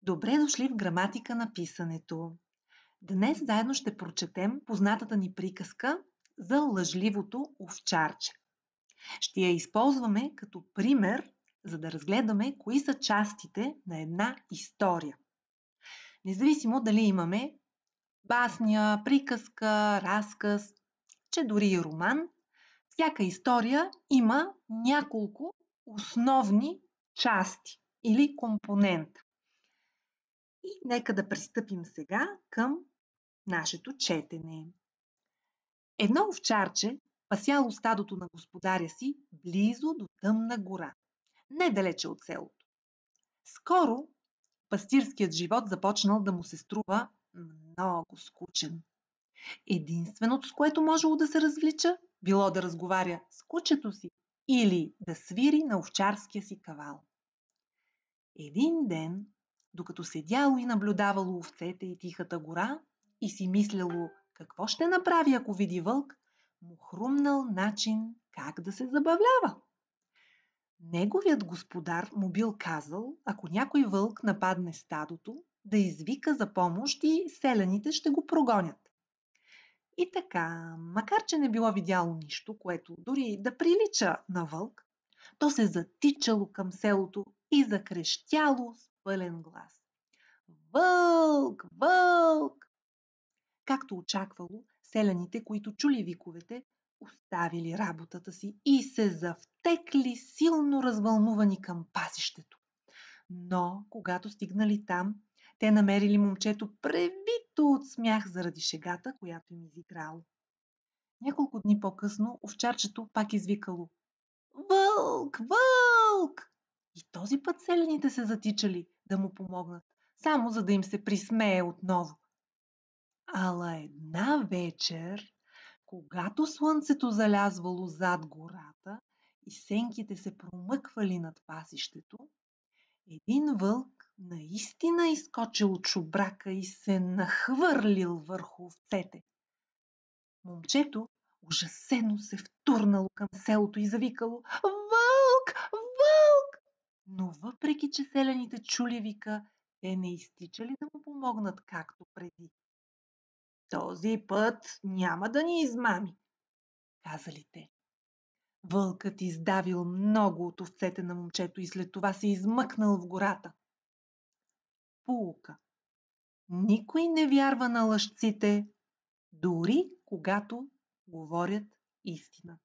Добре дошли в граматика на писането. Днес заедно ще прочетем познатата ни приказка за лъжливото овчарче. Ще я използваме като пример, за да разгледаме кои са частите на една история. Независимо дали имаме басня, приказка, разказ, че дори и роман, всяка история има няколко основни части или компонента. И нека да пристъпим сега към нашето четене. Едно овчарче пасяло стадото на господаря си близо до тъмна гора, недалече от селото. Скоро пастирският живот започнал да му се струва много скучен. Единственото, с което можело да се развлича, било да разговаря с кучето си или да свири на овчарския си кавал. Един ден, докато седяло и наблюдавало овцете и тихата гора и си мислело какво ще направи, ако види вълк, му хрумнал начин как да се забавлява. Неговият господар му бил казал, ако някой вълк нападне стадото, да извика за помощ и селяните ще го прогонят. И така, макар че не било видяло нищо, което дори да прилича на вълк, то се затичало към селото и закрещяло с пълен глас. Вълк! Вълк! Както очаквало, селяните, които чули виковете, оставили работата си и се завтекли силно развълнувани към пасището. Но, когато стигнали там, те намерили момчето превито от смях заради шегата, която им изиграло. Няколко дни по-късно овчарчето пак извикало: Вълк! Вълк! И този път селяните се затичали да му помогнат, само за да им се присмее отново. Ала една вечер, когато слънцето залязвало зад гората и сенките се промъквали над пасището, един вълк наистина изскочил от шубрака и се нахвърлил върху овцете. Момчето ужасено се втурнало към селото и завикало: Вълк! Вълк! Но въпреки че селяните чули вика, те не изтичали да му помогнат както преди. Този път няма да ни измами, казали те. Вълкът издавил много от овцете на момчето и след това се измъкнал в гората. Поука. Никой не вярва на лъжците, дори когато говорят истината.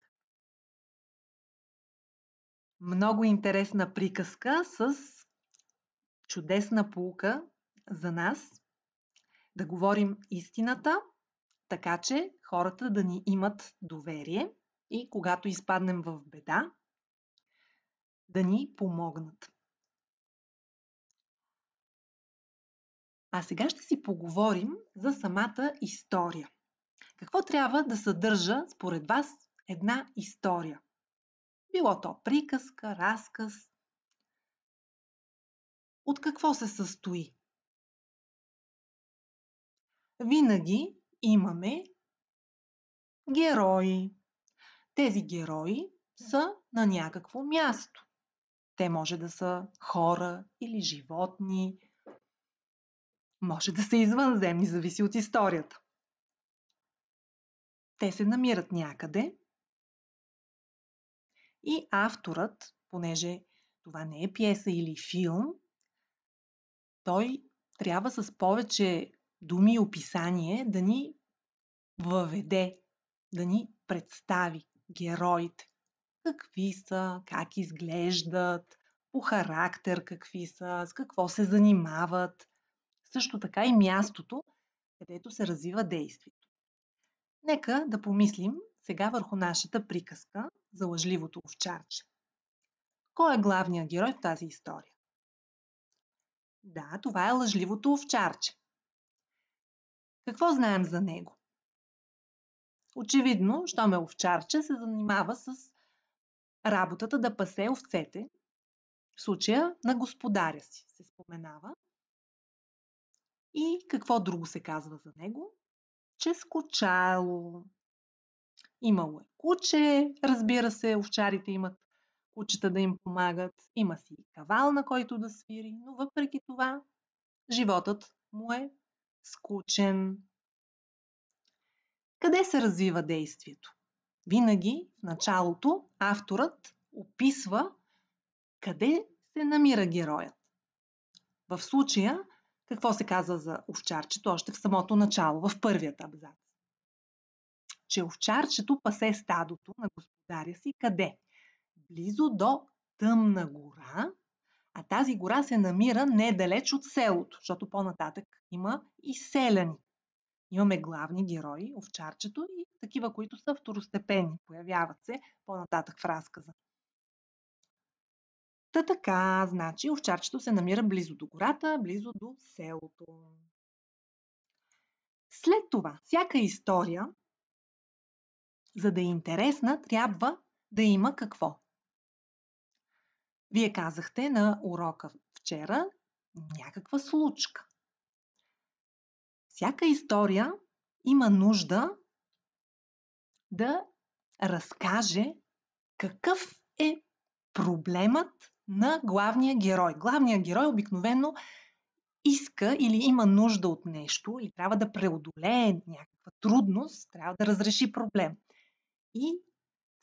Много интересна приказка с чудесна поука за нас. Да говорим истината, така че хората да ни имат доверие и когато изпаднем в беда, да ни помогнат. А сега ще си поговорим за самата история. Какво трябва да съдържа според вас една история? Било то приказка, разказ. От какво се състои? Винаги имаме герои. Тези герои са на някакво място. Те може да са хора или животни, може да са извънземни, зависи от историята. Те се намират някъде и авторът, понеже това не е пиеса или филм, той трябва с повече думи и описание да ни въведе, да ни представи героите. Какви са, как изглеждат, по характер какви са, с какво се занимават. Също така и мястото, където се развива действието. Нека да помислим сега върху нашата приказка за лъжливото овчарче. Кой е главният герой в тази история? Да, това е лъжливото овчарче. Какво знаем за него? Очевидно, щом е овчарче, се занимава с работата да пасе овцете. В случая на господаря си се споменава. И какво друго се казва за него? Че скучало. Имало е куче, разбира се, овчарите имат кучета да им помагат. Има си кавал, на който да свири, но въпреки това животът му е скучен. Къде се развива действието? Винаги в началото авторът описва къде се намира героят. В случая, какво се казва за овчарчето още в самото начало, в първият абзац? Че овчарчето пасе стадото на господаря си къде? Близо до тъмна гора, а тази гора се намира недалеч от селото, защото по-нататък има и селяни. Имаме главни герои, овчарчето и такива, които са второстепенни, появяват се по-нататък в разказа. Та така, значи овчарчето се намира близо до гората, близо до селото. След това, всяка история, за да е интересна, трябва да има какво? Вие казахте на урока вчера някаква случка. Всяка история има нужда да разкаже какъв е проблемът на главния герой. Главният герой обикновено иска или има нужда от нещо, или трябва да преодолее някаква трудност, трябва да разреши проблем. И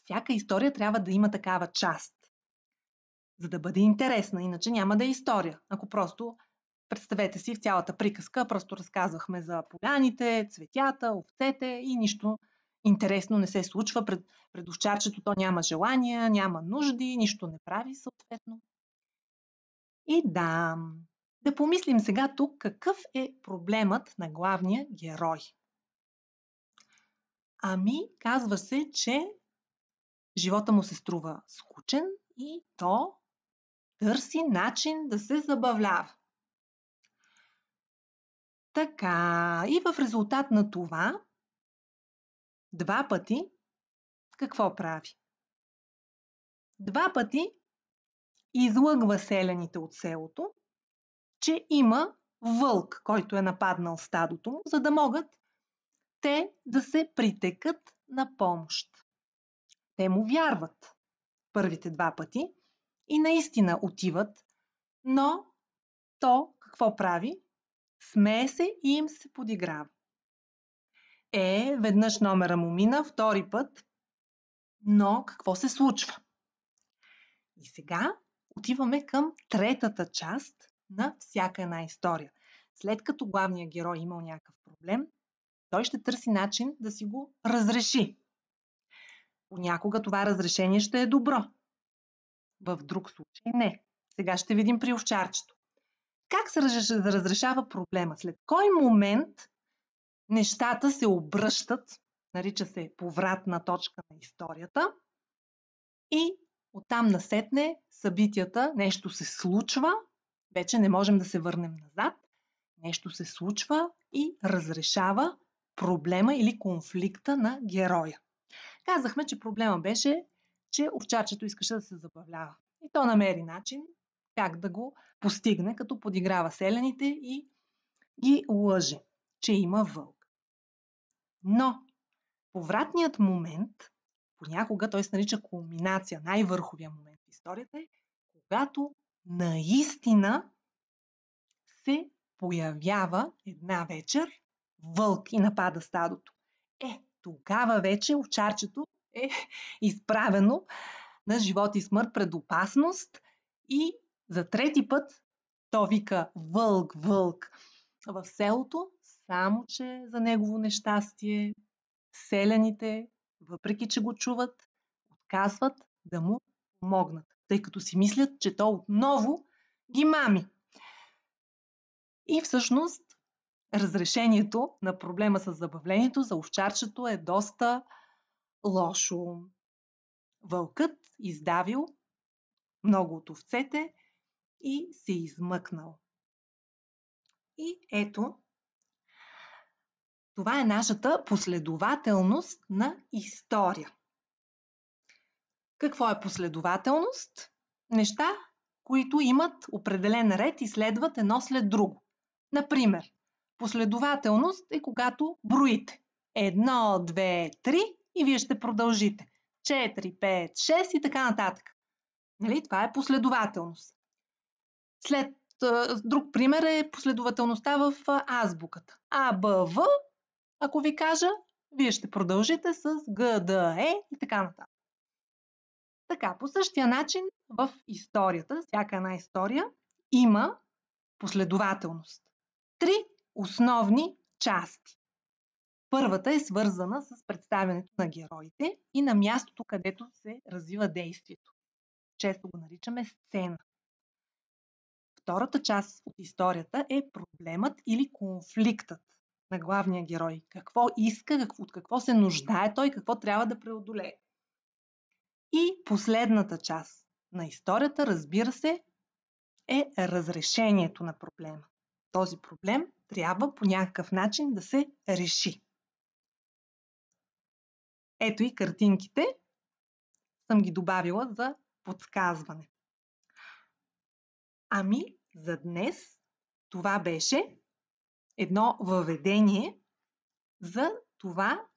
всяка история трябва да има такава част, за да бъде интересна, иначе няма да е история. Ако просто, представете си в цялата приказка, просто разказвахме за поляните, цветята, овцете и нищо интересно не се случва. Пред овчарчето то няма желания, няма нужди, нищо не прави съответно. И да помислим сега тук какъв е проблемът на главния герой. Ами, казва се, че живота му се струва скучен и то търси начин да се забавлява. Така, и в резултат на това, 2 пъти какво прави? 2 пъти излъгва селяните от селото, че има вълк, който е нападнал стадото му, за да могат те да се притекат на помощ. Те му вярват първите 2 пъти и наистина отиват, но то какво прави? Смее се и им се подиграва. Веднъж номера му мина, втори път, но какво се случва? И сега отиваме към третата част на всяка една история. След като главният герой имал някакъв проблем, той ще търси начин да си го разреши. Понякога това разрешение ще е добро. В друг случай не. Сега ще видим при овчарчето. Как се разрешава проблема? След кой момент нещата се обръщат, нарича се повратна точка на историята, и оттам насетне събитията, нещо се случва, вече не можем да се върнем назад, нещо се случва и разрешава проблема или конфликта на героя. Казахме, че проблема беше, че овчарчето искаше да се забавлява. И то намери начин как да го постигне, като подиграва селяните и ги лъже, че има вълк. Но повратният момент, понякога той се нарича кулминация, най-върховия момент в историята е, когато наистина се появява една вечер вълк и напада стадото. Тогава вече овчарчето е изправено на живот и смърт пред опасност и за трети път то вика вълк, вълк в селото, само че за негово нещастие селяните, въпреки че го чуват, отказват да му помогнат, тъй като си мислят, че то отново ги мами. И всъщност разрешението на проблема с забавлението за овчарчето е доста лошо. Вълкът издавил много от овцете и се измъкнал. И ето, това е нашата последователност на история. Какво е последователност? Неща, които имат определен ред и следват едно след друго. Например, последователност е когато броите. 1, 2, 3 и вие ще продължите. 4, 5, 6 и така нататък. Нали? Това е последователност. След Друг пример е последователността в азбуката. А, Б, В, ако ви кажа, вие ще продължите с Г, Д, Е и така нататък. Така, по същия начин в историята, всяка една история има последователност. 3 основни части. Първата е свързана с представянето на героите и на мястото, където се развива действието. Често го наричаме сцена. Втората част от историята е проблемът или конфликтът на главния герой. Какво иска, от какво се нуждае той, какво трябва да преодолее. И последната част на историята, разбира се, е разрешението на проблема. Този проблем трябва по някакъв начин да се реши. Ето и картинките. Съм ги добавила за подсказване. Ами, за днес това беше едно въведение за това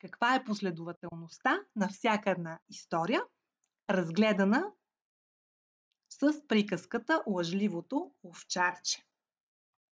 каква е последователността на всяка една история, разгледана с приказката Лъжливото овчарче.